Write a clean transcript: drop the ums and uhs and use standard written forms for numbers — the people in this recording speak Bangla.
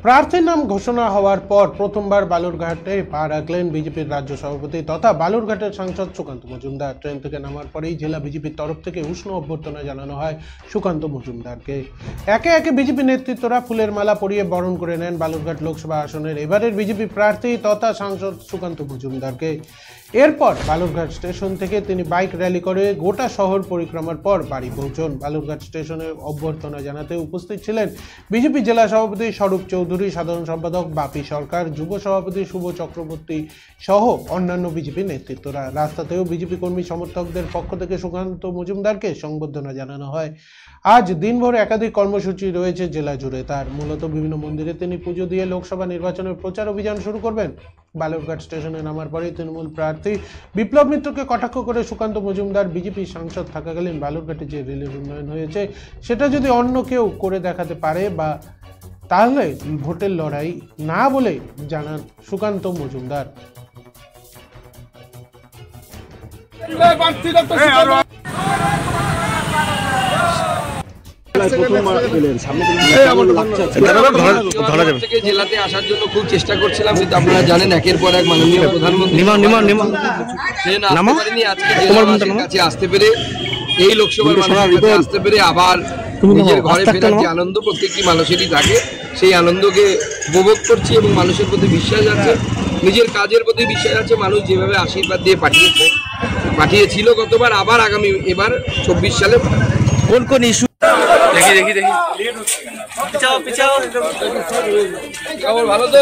প্রার্থীর নাম ঘোষণা হওয়ার পর প্রথমবার বালুরঘাটে পা রাখলেন বিজেপির রাজ্য সভাপতি তথা বালুরঘাটের সাংসদ সুকান্ত মজুমদার। ট্রেন থেকে নামার পরেই জেলা বিজেপির তরফ থেকে উষ্ণ অভ্যর্থনা জানানো হয় সুকান্ত মজুমদারকে। একে একে বিজেপি নেতৃত্বরা ফুলের মালা পরিয়ে বরণ করে নেন বালুরঘাট লোকসভা আসনের এবারের বিজেপি প্রার্থী তথা সাংসদ সুকান্ত মজুমদারকে। এরপর বালুরঘাট স্টেশন থেকে তিনি বাইক র্যালি করে গোটা শহর পরিক্রমার পর বাড়ি পৌঁছন। বালুরঘাট স্টেশনে অভ্যর্থনা জানাতে উপস্থিত ছিলেন বিজেপি জেলা সভাপতি স্বরূপ চৌধুরী, সাধারণ সম্পাদক বাপি সরকার, যুব সভাপতি শুভ চক্রবর্তী সহ অন্যান্য বিজেপি নেতৃত্বরা। রাস্তাতেও বিজেপি কর্মী সমর্থকদের পক্ষ থেকে সুকান্ত মজুমদারকে সংবর্ধনা জানানো হয়। আজ দিনভর একাধিক কর্মসূচি রয়েছে জেলা জুড়ে তার। মূলত বিভিন্ন মন্দিরে তিনি পুজো দিয়ে লোকসভা নির্বাচনের প্রচার অভিযান শুরু করবেন। বালুরঘাট স্টেশনে নামার পরেই তৃণমূল প্রার্থী বিপ্লব মিত্রকে কটাক্ষ করে সুকান্ত মজুমদার বিজেপি সাংসদ থাকাকালীন বালুরঘাটে যে রেলের উন্নয়ন হয়েছে সেটা যদি অন্য কেউ করে দেখাতে পারে বা তাহলে ভোটের লড়াই না বলে জানান সুকান্ত মজুমদার। জেলাতে আসার জন্য খুব চেষ্টা করছিলাম, কিন্তু আপনারা জানেন একের পর এক মাননীয় প্রধানমন্ত্রী কাছে আসতে পেরে, এই লোকসভার মানুষের আসতে পেরে আবার নিজের ঘরে ফেরার যে আনন্দ প্রত্যেকটি মানুষেরই থাকে, সেই আনন্দকে উপভোগ করছি এবং মানুষের প্রতি বিশ্বাস আছে, নিজের কাজের প্রতি বিশ্বাস আছে। মানুষ যেভাবে আশীর্বাদ দিয়ে পাঠিয়েছিল গতবার, আবার আগামী এবার 24 সালে কোন কোন ইস্যু দেখি ভালো তো